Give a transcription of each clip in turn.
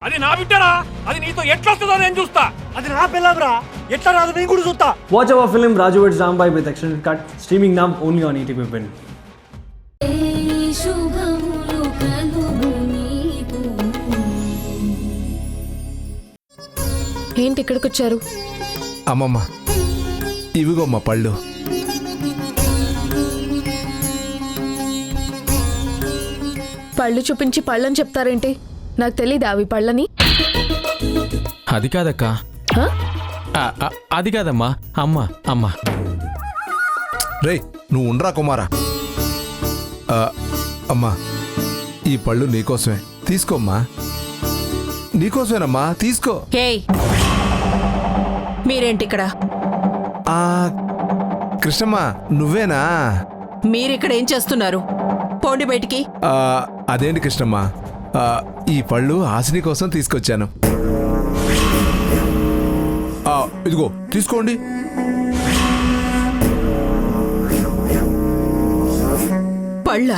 అది నా బిడ్డరా, అది నీతో ఎట్లా వస్తుందో నేను చూస్తా. అది నా పిల్లరా, ఎట్లా రాదు నేను కూడా చూస్తా. Watch our film Raju vs. Rambai with extended cut, streaming now only on ETV Win. ఏంటి ఇక్కడికి వచ్చారు? అమ్మమ్మ, ఇవిగోమ్మ పళ్ళు. పళ్ళు చూపించి పళ్ళని చెప్తారేంటి? నాకు తెలీదా అవి పళ్ళని? అది కాదక్క, హ? అది కాదమ్మా, అమ్మ అమ్మ. రేయ్, నువ్వు ఉండరా కుమారా. అమ్మా, ఈ పళ్ళు నీకోసమే, తీసుకోమ్మా. నీకోసమేనమ్మా, తీసుకో. ఏయ్, మీరేంటి ఇక్కడ? కృష్ణమ్మ, నువ్వేనా? మీరిక్కడ ఏం చేస్తున్నారు? పోండి బయటికి. అదేంటి కృష్ణమ్మ, ఈ పళ్ళు హాసిని కోసం తీసుకొచ్చాను. ఇదిగో తీసుకోండి. పళ్ళ?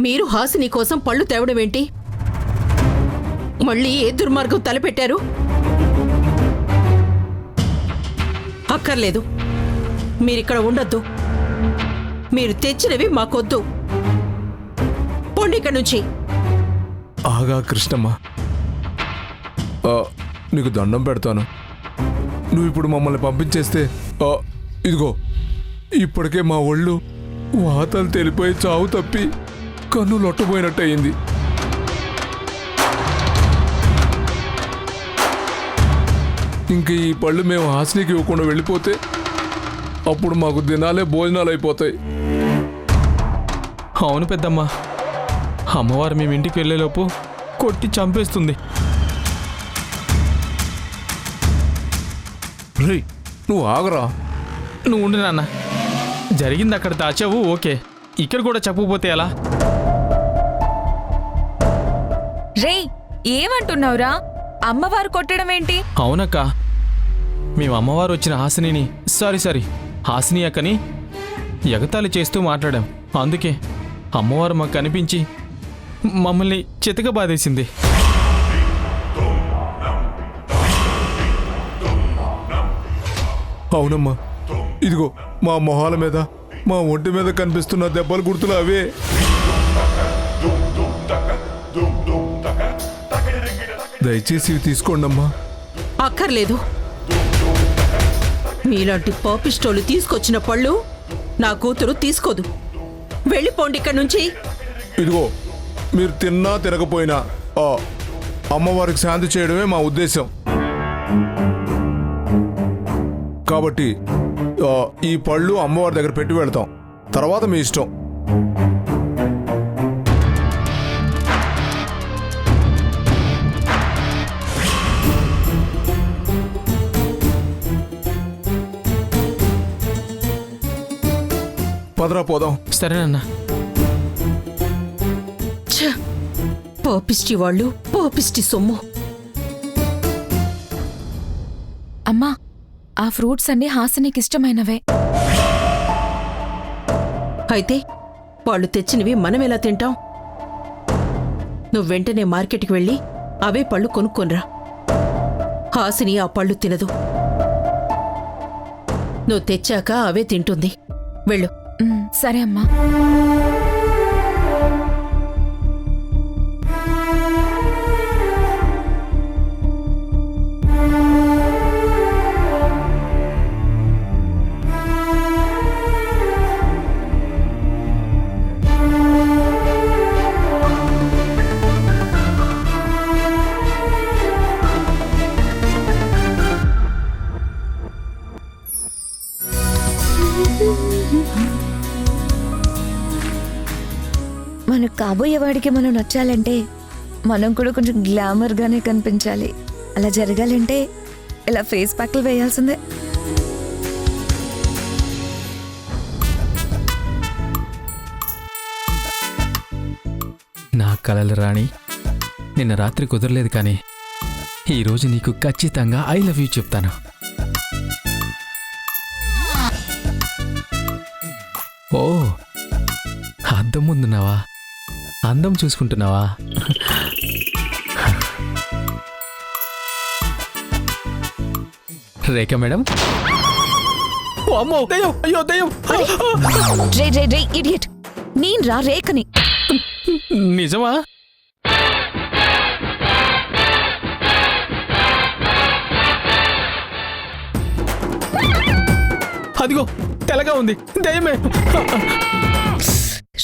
మీరు హాసిని కోసం పళ్ళు తేవడం ఏంటి? మళ్ళీ ఏ దుర్మార్గం తలపెట్టారు? అక్కర్లేదు, మీరిక్కడ ఉండొద్దు. మీరు తెచ్చినవి మాకొద్దు. పోండి ఇక్కడి నుంచి. ఆగా కృష్ణమ్మ, నీకు దండం పెడతాను. నువ్వు ఇప్పుడు మమ్మల్ని పంపించేస్తే ఇదిగో ఇప్పటికే మా ఒళ్ళు వాతలు తెలిపోయి చావు తప్పి కన్ను లొట్టబోయినట్టు అయింది. ఇంక ఈ పళ్ళు మేము హాసినికి ఇవ్వకుండా వెళ్ళిపోతే అప్పుడు మాకు దినాలే భోజనాలు అయిపోతాయి. అవును పెద్దమ్మ, అమ్మవారు మేము ఇంటికి వెళ్ళేలోపు కొట్టి చంపేస్తుంది. రేయ్, నువ్వు ఆగరా. నువ్వు ఉండు నాన్న, జరిగింది అక్కడ దాచావు ఓకే, ఇక్కడ కూడా చెప్పకపోతే ఎలా? రేయ్, ఏమంటున్నావురా? అమ్మవారు కొట్టడం ఏంటి? అవునక్క, మేము అమ్మవారు వచ్చిన హాసిని సారీ హాసిని అక్కని ఎగతాళి చేస్తూ మాట్లాడాం. అందుకే అమ్మవారు మాకు కనిపించి మమ్మల్ని చితక బాధేసింది. అవునమ్మా, ఇదిగో మా మొహాల మీద, మా ఒంటి మీద కనిపిస్తున్న దెబ్బల గుర్తులు అవే. దయచేసి ఇవి తీసుకోండి అమ్మా. అక్కర్లేదు. మీలాంటి పాపిస్టోలు తీసుకొచ్చిన పళ్ళు నా కూతురు తీసుకోదు. వెళ్ళిపోండి ఇక్కడి నుంచి. ఇదిగో, మీరు తిన్నా తినకపోయినా అమ్మవారికి శాంతి చేయడమే మా ఉద్దేశం. కాబట్టి ఈ పళ్ళు అమ్మవారి దగ్గర పెట్టి వెళ్తాం, తర్వాత మీ ఇష్టం. పదరా పోదాం. సరేనన్నా. పాపిష్టి వాళ్ళు, పాపిష్టి సొమ్ము. అమ్మా, ఆ ఫ్రూట్స్ అన్ని హాసినికి ఇష్టమైనవే. అయితే వాళ్ళు తెచ్చినవి మనం ఎలా తింటాం? నువ్వు వెంటనే మార్కెట్కి వెళ్ళి అవే పళ్ళు కొనుక్కొనిరా. హాసిని ఆ పళ్ళు తినదు. నువ్వు తెచ్చాక అవే తింటుంది. వెళ్ళు. సరే అమ్మా. మనకు కాబోయేవాడికి మనం నచ్చాలంటే మనం కూడా కొంచెం గ్లామర్గానే కనిపించాలి. అలా జరగాలంటే ఇలా ఫేస్ ప్యాక్లు వేయాల్సిందే. నా కలల రాణి, నిన్న రాత్రి కుదరలేదు కానీ ఈరోజు నీకు ఖచ్చితంగా ఐ లవ్ యూ చెప్తాను. ఓ, అద్దం ముందున్నావా? అందం చూసుకుంటున్నావా? రేఖ మేడం. ఓ అమ్మో, దయ్యం, అయ్యో దయ్యం. రే రే రే ఇడియట్, నేను రా రేఖని. నిజమా? అదిగో తెల్లగా ఉంది, దయ్యమే.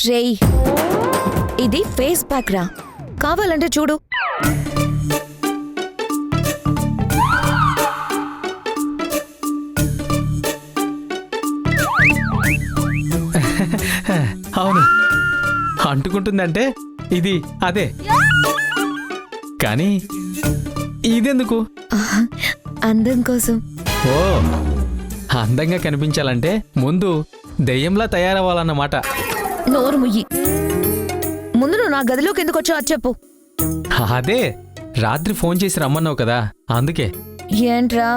రేయ్, ఇది ఫేస్ ప్యాక్ రా, కావాలంటే చూడు. అవును, అంటుకుంటుందంటే ఇది అదే. కానీ ఇదెందుకు? అందం కోసం. ఓ, అందంగా కనిపించాలంటే ముందు దెయ్యంలా తయారవ్వాలన్నమాట. నోరు ముయ్యి. ముందు నువ్వు నా గదిలోకి ఎందుకు వచ్చావు అది చెప్పు. అదే రాత్రి ఫోన్ చేసి రమ్మన్నావు కదా, అందుకే. ఏంట్రా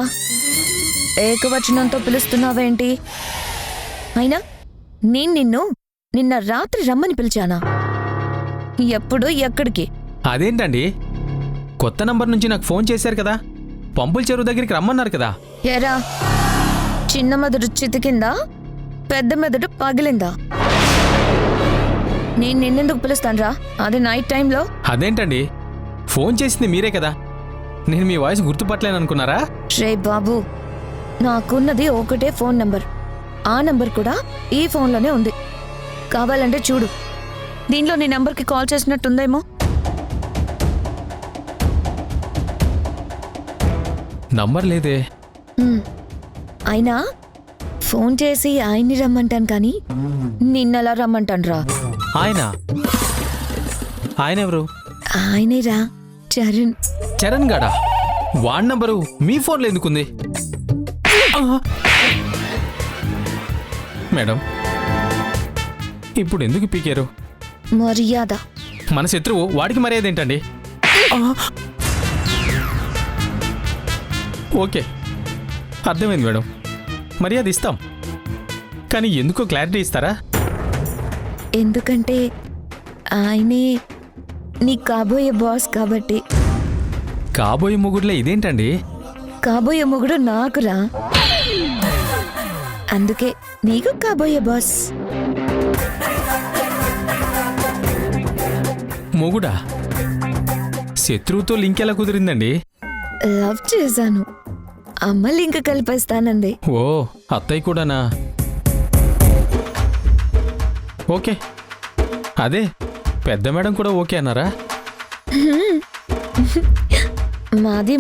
ఏకవచనంతో పిలుస్తున్నావేంటి? అయినా నేను నిన్న రాత్రి రమ్మని పిలిచానా? ఎప్పుడు ఎక్కడికి? అదేంటండి, కొత్త నంబర్ నుంచి నాకు ఫోన్ చేశారు కదా, పంపుల చెరువు దగ్గరికి రమ్మన్నారు కదా. ఏరా, చిన్న మెదడు చితికిందా, పెద్ద మెదడు పగిలిందా? నేను నిన్నెందుకు పిలుస్తానురా, అది నైట్ టైంలో? అదేంటండి, ఫోన్ చేసింది మీరే కదా, నేను మీ వాయిస్ గుర్తుపట్టలేననుకున్నారా? రే బాబు, నాకున్నది ఒకటే ఫోన్ నంబర్, ఆ నంబర్ కూడా ఈ ఫోన్లోనే ఉంది. కావాలంటే చూడు, దీనిలో నీ నంబర్కి కాల్ చేసినట్టుందేమో. నంబర్ లేదే. అయినా ఫోన్ చేసి ఆయన్ని రమ్మంటాను కానీ నిన్నలా రమ్మంటాను రా. ఆయన ఎవరు? ఆయనేరా, చరణ్. చరణ్ గాడా? వాడి నంబరు మీ ఫోన్లో ఎందుకుంది? మేడం, ఇప్పుడు ఎందుకు పీకారు? మర్యాద. మన శత్రువు, వాడికి మర్యాద ఏంటండి? ఓకే, అర్థమైంది మేడం, మర్యాద ఇస్తాం. కానీ ఎందుకో క్లారిటీ ఇస్తారా? ఎందుకంటే ఆయనే నీ కాబోయే బాస్ కాబట్టి. కాబోయే మొగుడులే ఇదేంటండి? కాబోయే మొగుడు నాకురా, అందుకే నీకు కాబోయే బాస్. మొగుడా? శత్రువుతో లింక్ ఎలా కుదిరిందండి? లవ్ చేశాను, అమ్మ లింక్ కలిపేస్తానంది. ఓ, అత్తయ్య కూడానా? ఓకే, అదే పెద్ద మేడం కూడా ఓకే అన్నారా?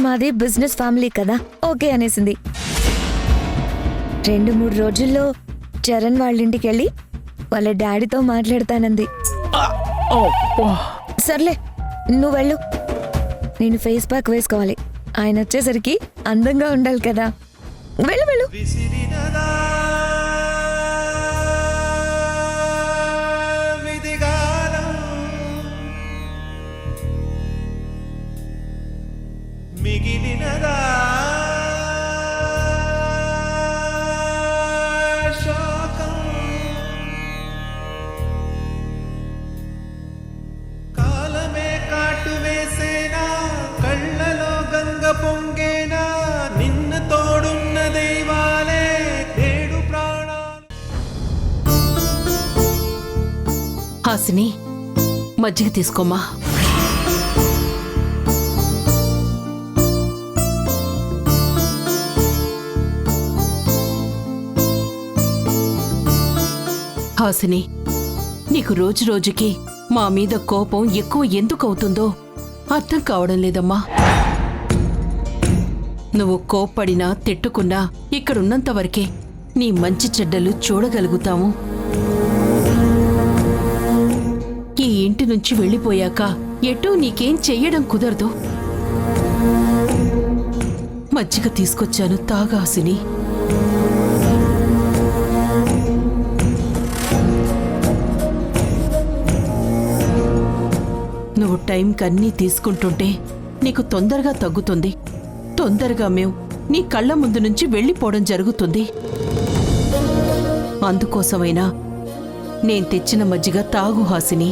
మాది బిజినెస్ ఫ్యామిలీ కదా, ఓకే అనేసింది. 2-3 రోజుల్లో చరణ్ వాళ్ళ ఇంటికి వెళ్ళి వాళ్ళ డాడీతో మాట్లాడతానంది. సర్లే, నువ్వు వెళ్ళు, నేను ఫేస్ ప్యాక్ వేసుకోవాలి, ఆయన వచ్చేసరికి అందంగా ఉండాలి కదా. వెళ్ళు వెళ్ళు. మిగిలినదా శోకం, కాలమే కాటు వేసేనా, కళ్ళలో గంగ పొంగేనా, నిన్న తోడున్న దైవాలే నేడు ప్రాణాలు. హాసిని, మజ్జిగ తీసుకోమ్మా. హాసిని, నీకు రోజు రోజుకి మా మీద కోపం ఎక్కువ ఎందుకు అవుతుందో అర్థం కావడం లేదమ్మా. నువ్వు కోప్పడినా తిట్టుకున్నా ఇక్కడున్నంత వరకే నీ మంచి చెడ్డలు చూడగలుగుతాము. ఈ ఇంటి నుంచి వెళ్ళిపోయాక ఎటూ నీకేం చెయ్యడం కుదరదు. మజ్జిగ తీసుకొచ్చాను, తాగు హాసిని. నువ్వు టైంకి అన్నీ తీసుకుంటుంటే నీకు తొందరగా తగ్గుతుంది. తొందరగా మేము నీ కళ్ళ ముందు నుంచి వెళ్ళిపోవడం జరుగుతుంది. అందుకోసమైనా నేను తెచ్చిన మజ్జిగ తాగు హాసిని.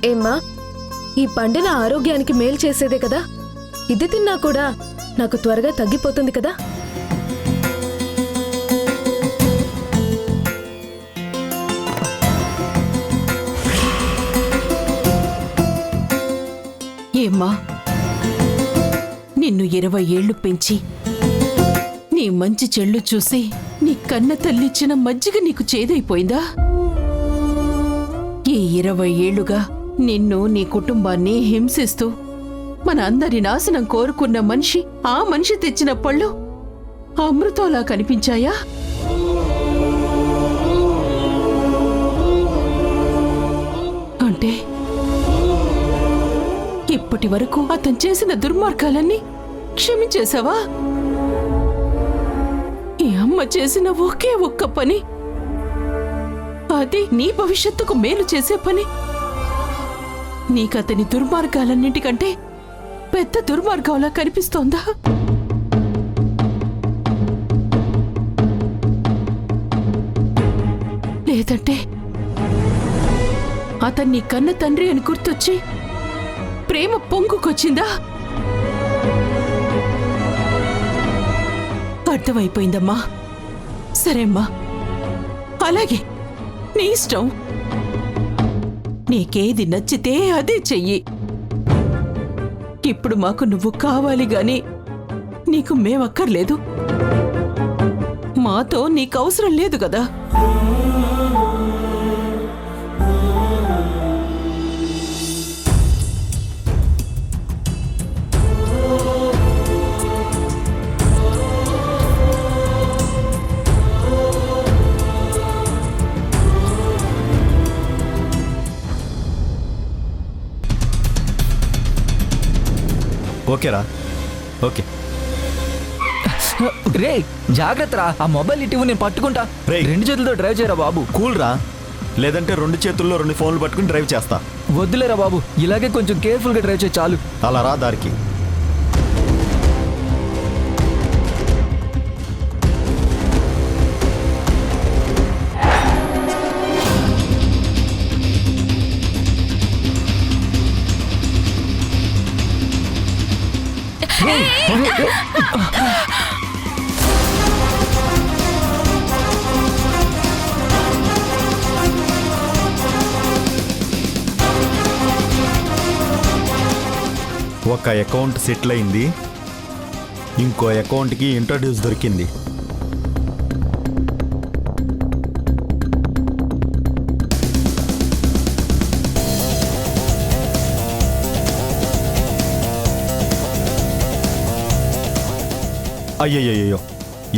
ఏమ్మా, ఈ పండు నా ఆరోగ్యానికి మేలు చేసేదే కదా. ఇది తిన్నా కూడా నాకు త్వరగా తగ్గిపోతుంది కదా. ఏమ్మా, నిన్ను 20 ఏళ్లు పెంచి నీ మంచి చెళ్ళు చూసి నీ కన్న తల్లిచ్చిన మజ్జిగ నీకు చేదైపోయిందా? ఈ 20 ఏళ్లుగా నిన్ను నీ కుటుంబాన్ని హింసిస్తూ మన అందరి నాశనం కోరుకున్న మనిషి, ఆ మనిషి తెచ్చిన పళ్ళు అమృతంలా కనిపించాయా? అంటే ఇప్పటి వరకు అతను చేసిన దుర్మార్గాలన్నీ క్షమించేశావా? ఈ అమ్మ చేసిన ఒకే ఒక్క పని, అది నీ భవిష్యత్తుకు మేలు చేసే పని, నీకతని దుర్మార్గాలన్నింటికంటే పెద్ద దుర్మార్గంలా కనిపిస్తోందా? లేదంటే అతన్ని కన్న తండ్రి అని గుర్తొచ్చి ప్రేమ పొంగుకొచ్చిందా? అర్థమైపోయిందమ్మా. సరేమ్మా, అలాగే నీ ఇష్టం. నీకేది నచ్చితే అదే చెయ్యి. ఇప్పుడు మాకు నువ్వు కావాలి గాని నీకు మేమక్కర్లేదు. మాతో నీకు అవసరం లేదు కదా. ఓకేరా, ఓకే. రే జాగ్రత్త రా, ఆ మొబైల్ ఇటీవు, నేను పట్టుకుంటా. రేయ్, 2 చేతులతో డ్రైవ్ చేయరా బాబు. కూల్ రా, లేదంటే 2 చేతుల్లో 2 ఫోన్లు పట్టుకుని డ్రైవ్ చేస్తా. వద్దులేరా బాబు, ఇలాగే కొంచెం కేర్ఫుల్గా డ్రైవ్ చేయి చాలు. అలా రా దారికి. ఒక అకౌంట్ సెటిల్ అయింది, ఇంకో అకౌంట్కి ఇంట్రడ్యూస్ దొరికింది. అయ్యయ్యో,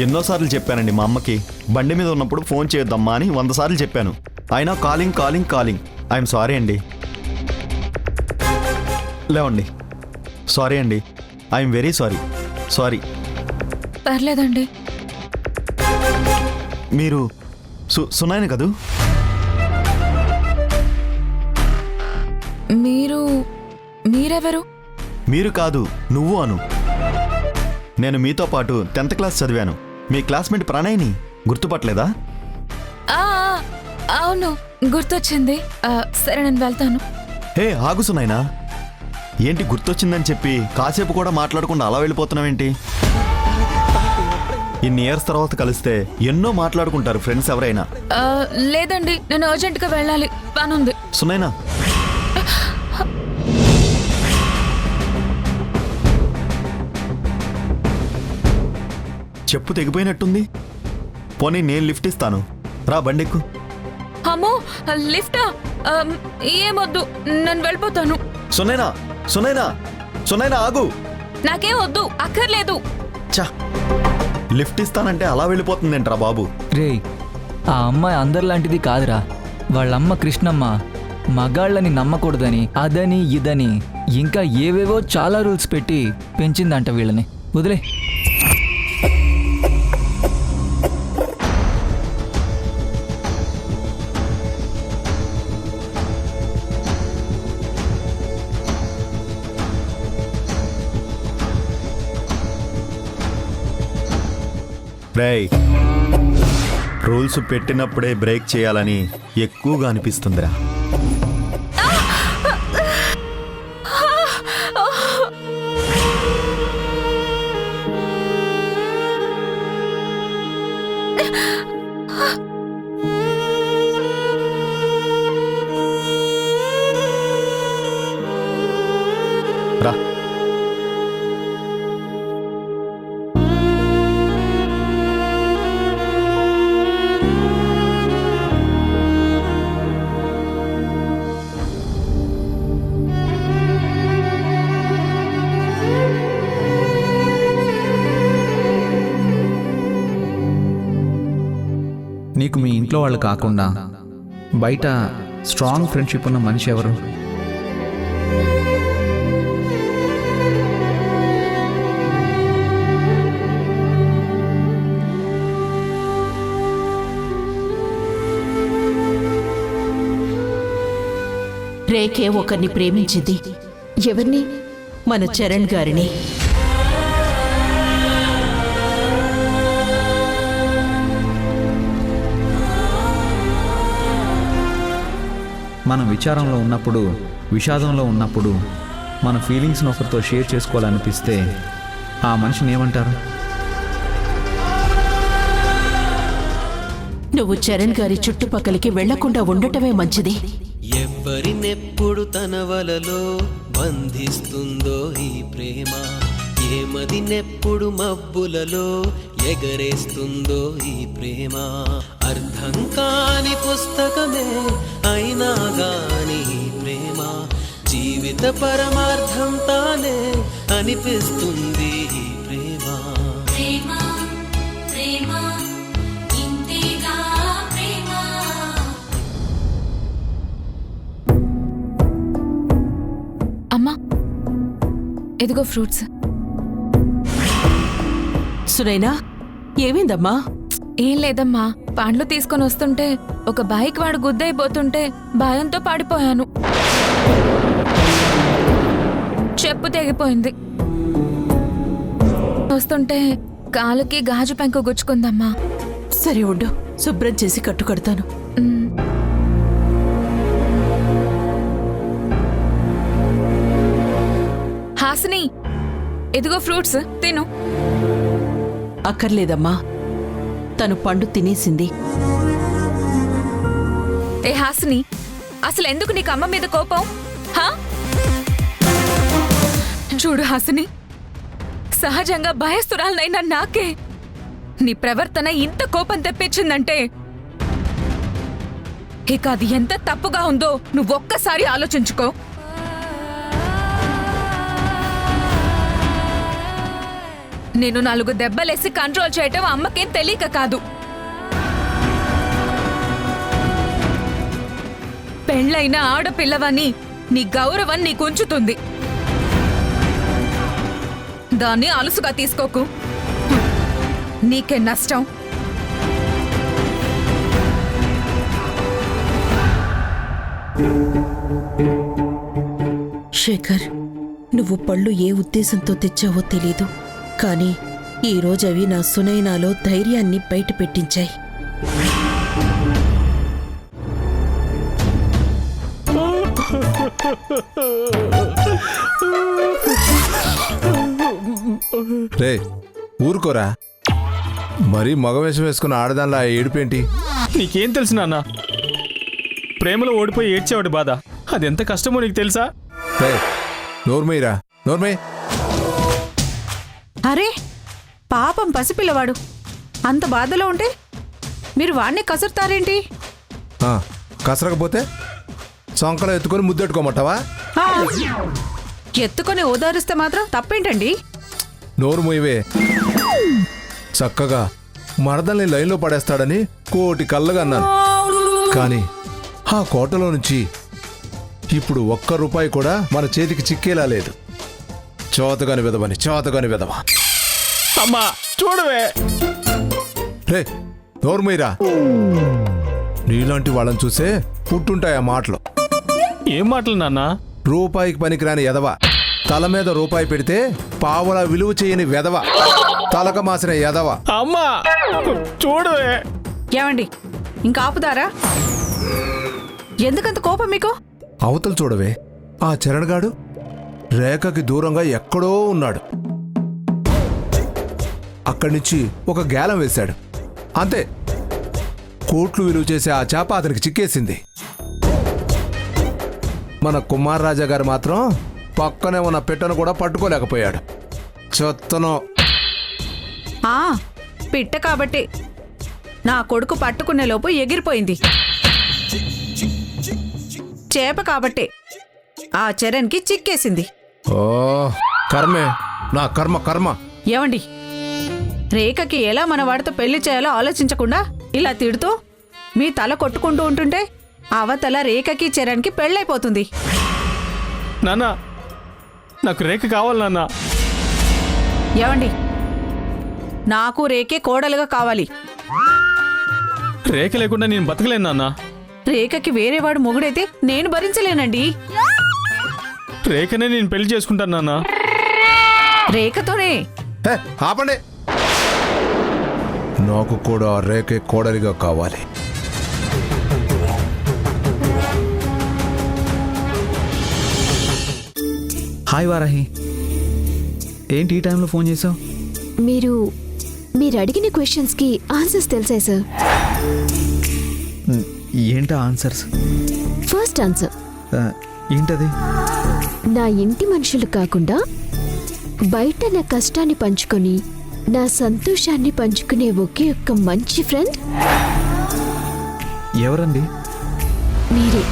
ఎన్నోసార్లు చెప్పానండి మా అమ్మకి, బండి మీద ఉన్నప్పుడు ఫోన్ చేయొద్దమ్మా అని 100 సార్లు చెప్పాను. అయినా calling calling calling. I'm sorry అండి. లేవండి. సారీ అండి, ఐఎమ్ వెరీ సారీ. సారీ. పర్లేదండి. మీరు సునాయన కదూ? మీరెవరు? మీరు కాదు, నువ్వు అను. నేను మీతో పాటు 10th క్లాస్ చదివాను. మీ క్లాస్మేట్ ప్రణయ్ని గుర్తుపట్టలేదా? అవును, గుర్తొచ్చింది. సరే, నేను వెళ్తాను. హే ఆగు సునాయనా, ఏంటి గుర్తొచ్చిందని చెప్పి కాసేపు కూడా మాట్లాడకుండా అలా వెళ్ళిపోతున్నావేంటి? ఇన్ని ఇయర్స్ తర్వాత కలిస్తే ఎన్నో మాట్లాడుకుంటారు ఫ్రెండ్స్ ఎవరైనా. లేదండి, నేను అర్జెంట్గా వెళ్ళాలి, పనుంది. సునైనా, చెప్పు తెగిపోయినట్టుంది. పోనీ నేను లిఫ్ట్ ఇస్తాను, రా బండెక్కు. అమ్మో, లిఫ్టా? ఏమొద్దు, నేను వెళ్ళిపోతాను. సునైనా, సునైనా, సునైనా ఆగు. నాకేం వద్దు, అక్కర్లేదు. చా, లిఫ్ట్ ఇస్తానంటే అలా వెళ్ళిపోతుందేంట్రా బాబు? రే, ఆ అమ్మాయి అందరిలాంటిది కాదురా. వాళ్ళమ్మ కృష్ణమ్మ మగాళ్ళని నమ్మకూడదని, అదని ఇదని ఇంకా ఏవేవో చాలా రూల్స్ పెట్టి పెంచిందంట వీళ్ళని. వదిలే. రేయ్, రూల్స్ పెట్టినప్పుడే బ్రేక్ చేయాలని ఎక్కువగా అనిపిస్తుందిరా. ఇంట్లో వాళ్ళు కాకుండా బయట స్ట్రాంగ్ ఫ్రెండ్షిప్ ఉన్న మనిషి ఎవరు? రేఖే ఒకరిని ప్రేమించింది. ఎవరిని? మన చరణ్ గారిని. మనం విచారంలో ఉన్నప్పుడు, విషాదంలో ఉన్నప్పుడు మన ఫీలింగ్స్ని ఒకరితో షేర్ చేసుకోవాలనిపిస్తే ఆ మనిషిని ఏమంటారు? నువ్వు చరణ్ గారి చుట్టుపక్కలకి వెళ్లకుండా ఉండటమే మంచిది. ఎవ్వరినెప్పుడు తన వలలో బంధిస్తుందో ఈ ప్రేమ, ఏమదినెప్పుడు మబ్బులలో ఎగరేస్తుందో ఈ ప్రేమ. అర్థం కాని పుస్తకమే అయినా గాని ఈ ప్రేమ, జీవిత పరమార్థం తానే అనిపిస్తుంది ఈ ప్రేమ. అమ్మా, ఎదిగో ఫ్రూట్స్. సునైనా, ఏమైందమ్మా? ఏం లేదమ్మా, పండ్లు తీసుకొని వస్తుంటే ఒక బైక్ వాడు గుద్దైపోతుంటే భయంతో పాడిపోయాను. చెప్పు తెగిపోయింది. వస్తుంటే కాలుకి గాజు పెంకు గుచ్చుకుందమ్మా. సరే ఉండు, శుభ్రం చేసి కట్టుకడతాను. హాసిని, ఎదిగో ఫ్రూట్స్ తిను. అక్కర్లేదమ్మా, తను పండు తినేసింది. ఏ హాసిని, అసలు ఎందుకు నీకు అమ్మ మీద కోపం? హా? చూడు హాసిని, సహజంగా భయస్తురాలనైనా నాకే నీ ప్రవర్తన ఇంత కోపం తెప్పించిందంటే ఇక అది ఎంత తప్పుగా ఉందో నువ్వొక్కసారి ఆలోచించుకో. నేను 4 దెబ్బలేసి కంట్రోల్ చేయటం అమ్మకేం తెలియక కాదు. పెళ్ళైన ఆడపిల్లవని నీ గౌరవం నీకుంచుతుంది. దాన్ని అలుసుగా తీసుకోకు, నీకే నష్టం. శేఖర్, నువ్వు పళ్ళు ఏ ఉద్దేశంతో తెచ్చావో తెలీదు, కానీ ఈరోజు అవి నా సునైనాలో ధైర్యాన్ని బయట పెట్టించాయి. రే ఊరుకోరా, మరీ మగవేషం వేసుకున్న ఆడదానిలా ఏడుపేంటి? నీకేం తెలుసు నాన్న? ప్రేమలో ఓడిపోయి ఏడ్చేవాడి బాధ అదెంత కష్టమో నీకు తెలుసా? రే నోర్మయ్యరా, నోర్మయ్య. అరే పాపం పసిపిల్లవాడు, అంత బాధలో ఉంటే మీరు వాణ్ణి కసురుతారేంటి? కసరకపోతే సొంకలో ఎత్తుకొని ముద్దెట్టుకోమంటావా? ఎత్తుకొని ఓదారుస్తే మాత్రం తప్పేంటండి? నోరు మూయవే. చక్కగా మరదల్ని లైన్లో పడేస్తాడని కోటి కళ్ళగా అన్నాను, కానీ ఆ కోటలో నుంచి ఇప్పుడు ₹1 కూడా మన చేతికి చిక్కేలా లేదు. చోతగాని విధవని, చోతగాని విధవ. అమ్మా చూడవే. రే నోర్మయ్యరా, నీలాంటి వాళ్ళని చూసే పుట్టుంటాయి ఆ మాటలు. ఏం మాటలు నాన్న? రూపాయికి పనికిరాని ఎదవ, తల మీద రూపాయి పెడితే పావలా విలువ చేయని వెదవ, తలక మాసిన ఎదవ. అమ్మా చూడవే. ఏమండి, ఇంకా ఆపుదారా? ఎందుకంత కోపం మీకు? అవతలు చూడవే, ఆ చరణ్గాడు రేఖకి దూరంగా ఎక్కడో ఉన్నాడు. అక్కడి నుంచి ఒక గేలం వేశాడు, అంతే. కోట్లు విలువ చేసే ఆ చేప అతనికి చిక్కేసింది. మన కుమార్ రాజా గారు మాత్రం పక్కనే ఉన్న పెట్టను కూడా పట్టుకోలేకపోయాడు. చెత్తను. పిట్ట కాబట్టి నా కొడుకు పట్టుకునే లోపు ఎగిరిపోయింది. చేప కాబట్టి ఆ చరణ్కి చిక్కేసింది. ఓ కర్మే, నా కర్మ కర్మ. ఏమండి, రేఖకి ఎలా మన వాడితో పెళ్లి చేయాలో ఆలోచించకుండా ఇలా తిడుతూ మీ తల కొట్టుకుంటూ ఉంటుంటే అవతల రేఖకి చరణ్కి పెళ్ళైపోతుంది. నాన్న నాకు రేఖ కావాలి నాన్న. ఏమండి, నాకు రేఖే కోడలుగా కావాలి. రేఖ లేకుండా నేను బతకలేను నాన్న. రేఖకి వేరేవాడు మొగుడైతే నేను భరించలేనండి. రేఖనే నేను పెళ్లి చేసుకుంటాను నాన్న. రేఖతోనే. ఆపండి. నాకు కూడా రేఖే కోడలిగా కావాలి. హాయ్ వారాహి, ఏంటి ఈ టైంలో ఫోన్ చేసావు? మీరు అడిగిన క్వశ్చన్స్కి ఆన్సర్స్ తెలుసా సార్? ఏంటా ఆన్సర్స్? ఫస్ట్ ఆన్సర్, ఏంటది? నా ఇంటి మనుషులు కాకుండా బయట నా కష్టాన్ని పంచుకొని నా సంతోషాన్ని పంచుకునే ఒకే ఒక్క మంచి ఫ్రెండ్ ఎవరండి? మీరే.